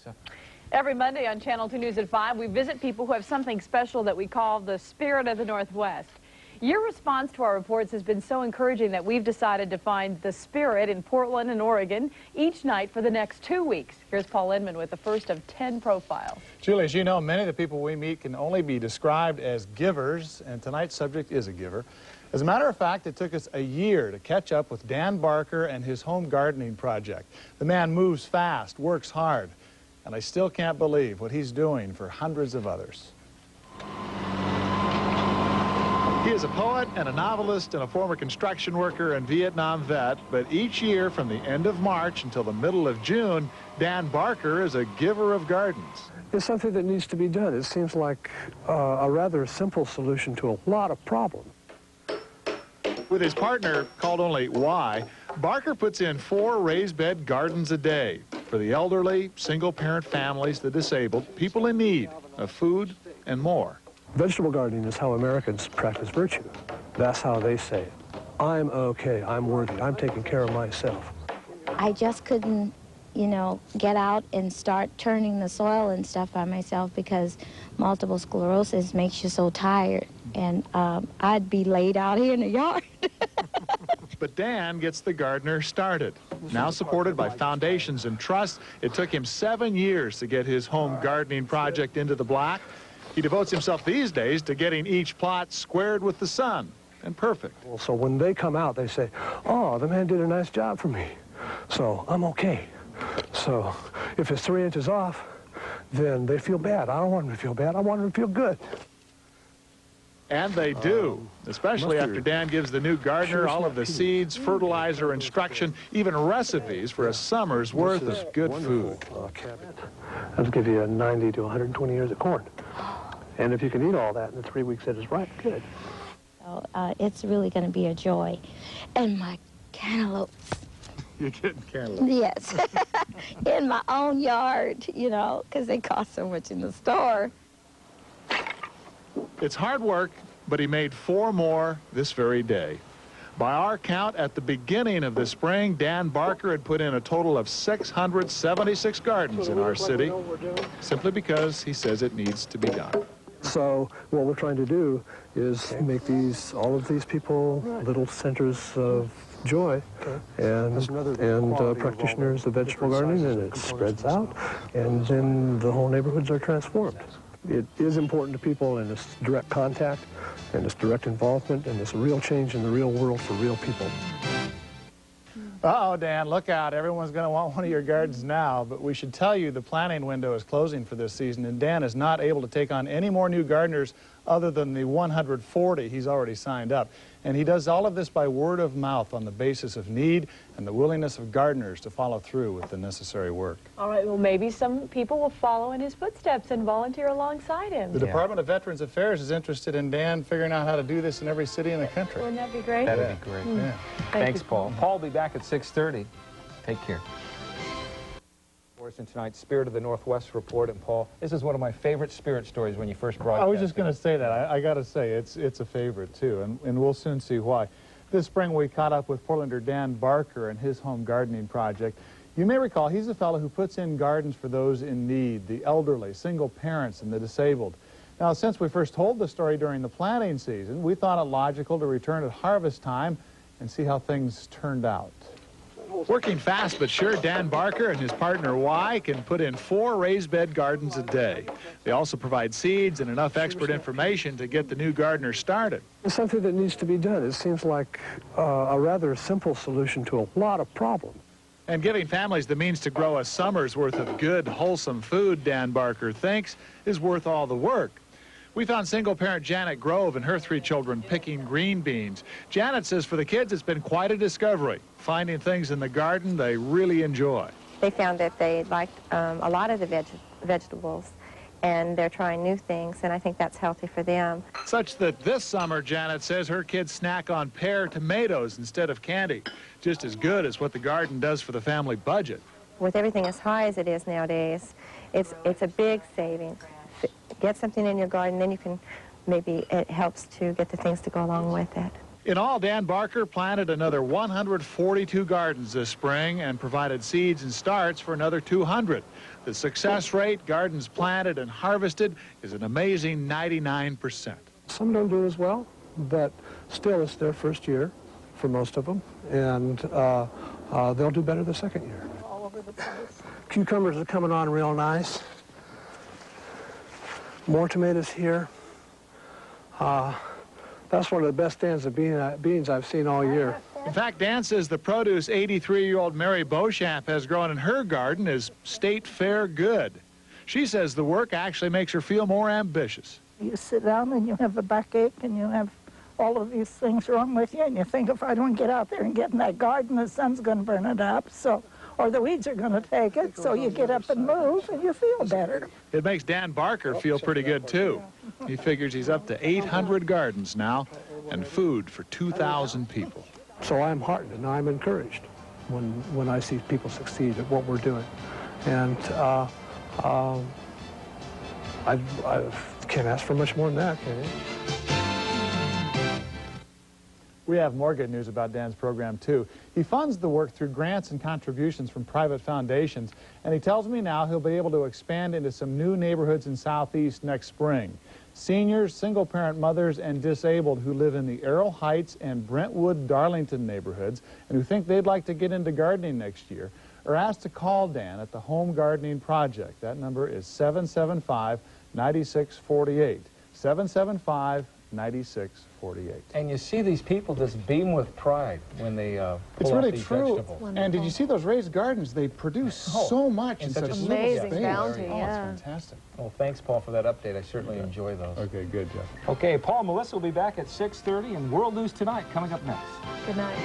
So. Every Monday on Channel 2 News at 5, we visit people who have something special that we call the spirit of the Northwest. Your response to our reports has been so encouraging that we've decided to find the spirit in Portland and Oregon each night for the next 2 weeks. Here's Paul Inman with the first of 10 profiles. Julie, as you know, many of the people we meet can only be described as givers, and tonight's subject is a giver. As a matter of fact, it took us a year to catch up with Dan Barker and his home gardening project. The man moves fast, works hard, and I still can't believe what he's doing for hundreds of others. He is a poet and a novelist and a former construction worker and Vietnam vet, but each year from the end of March until the middle of June, Dan Barker is a giver of gardens. It's something that needs to be done. It seems like a rather simple solution to a lot of problems. With his partner, called only Y, Barker puts in 4 raised bed gardens a day for the elderly, single-parent families, the disabled, people in need of food and more. Vegetable gardening is how Americans practice virtue. That's how they say it. I'm okay, I'm worthy, I'm taking care of myself. I just couldn't, you know, get out and start turning the soil and stuff by myself because multiple sclerosis makes you so tired. And I'd be laid out here in the yard. But Dan gets the gardener started. Now supported by foundations and trusts, it took him 7 years to get his home gardening project into the black. He devotes himself these days to getting each plot squared with the sun and perfect. So when they come out, they say, oh, the man did a nice job for me. So I'm okay. So if it's 3 inches off, then they feel bad. I don't want them to feel bad. I want them to feel good. And they do, especially after Dan gives the new gardener all of the seeds, fertilizer, instruction, even recipes for a summer's worth of good food. That'll give you 90 to 120 years of corn. And if you can eat all that in the 3 weeks that is ripe, good. So it's really going to be a joy. And my cantaloupes. You're getting cantaloupes? Yes. In my own yard, you know, because they cost so much in the store. It's hard work, but he made 4 more this very day. By our count, at the beginning of the spring, Dan Barker had put in a total of 676 gardens in our city, simply because he says it needs to be done. So what we're trying to do is make all of these people little centers of joy and practitioners of vegetable gardening, and it spreads out, and then the whole neighborhoods are transformed. It is important to people, and it's direct contact, and it's direct involvement, and it's a real change in the real world for real people. Uh-oh, Dan, look out. Everyone's going to want one of your gardens now, but we should tell you the planting window is closing for this season, and Dan is not able to take on any more new gardeners other than the 140 he's already signed up. And he does all of this by word of mouth on the basis of need and the willingness of gardeners to follow through with the necessary work. All right, well, maybe some people will follow in his footsteps and volunteer alongside him. The Department of Veterans Affairs is interested in Dan figuring out how to do this in every city in the country. Wouldn't that be great? That'd be great. Yeah. Thanks, Paul. Paul will be back at 6:30. Take care. In tonight's Spirit of the Northwest report, and Paul, this is one of my favorite spirit stories when you first broadcast. I was just going to say that. I got to say, it's a favorite, too, and we'll soon see why. This spring, we caught up with Portlander Dan Barker and his home gardening project. You may recall, he's a fellow who puts in gardens for those in need, the elderly, single parents, and the disabled. Now, since we first told the story during the planting season, we thought it logical to return at harvest time and see how things turned out. Working fast but sure, Dan Barker and his partner Y can put in 4 raised bed gardens a day. They also provide seeds and enough expert information to get the new gardener started. It's something that needs to be done. It seems like a rather simple solution to a lot of problems. And giving families the means to grow a summer's worth of good, wholesome food, Dan Barker thinks, is worth all the work. We found single-parent Janet Grove and her 3 children picking green beans. Janet says for the kids it's been quite a discovery, finding things in the garden they really enjoy. They found that they liked a lot of the vegetables, and they're trying new things, and I think that's healthy for them. Such that this summer, Janet says, her kids snack on pear tomatoes instead of candy, just as good as what the garden does for the family budget. With everything as high as it is nowadays, it's a big saving. Get something in your garden, then you can, maybe it helps to get the things to go along with it. In all, Dan Barker planted another 142 gardens this spring and provided seeds and starts for another 200. The success rate, gardens planted and harvested, is an amazing 99%. Some don't do as well, but still it's their first year for most of them, and they'll do better the second year. All over the place. Cucumbers are coming on real nice. More tomatoes here. That's one of the best stands of beans I've seen all year. In fact, Dan says the produce 83-year-old Mary Beauchamp has grown in her garden is State Fair good. She says the work actually makes her feel more ambitious. You sit down and you have a backache and you have all of these things wrong with you, and you think, if I don't get out there and get in that garden, the sun's going to burn it up, or the weeds are going to take it, so you get up and move and you feel better. It makes Dan Barker feel pretty good, too. He figures he's up to 800 gardens now and food for 2,000 people. So I'm heartened and I'm encouraged when I see people succeed at what we're doing. And I can't ask for much more than that, can you? We have more good news about Dan's program, too. He funds the work through grants and contributions from private foundations, and he tells me now he'll be able to expand into some new neighborhoods in Southeast next spring. Seniors, single-parent mothers, and disabled who live in the Errol Heights and Brentwood Darlington neighborhoods and who think they'd like to get into gardening next year are asked to call Dan at the Home Gardening Project. That number is 775-9648. 775-9648. And you see these people just beam with pride when they pull off these vegetables. And did you see those raised gardens? They produce so much in such a little amazing space. bounty, Oh, yeah. it's fantastic. Well, thanks, Paul, for that update. I certainly enjoy those. Okay, good, Jeff. Okay, Paul and Melissa will be back at 6:30, and World News Tonight coming up next. Good night.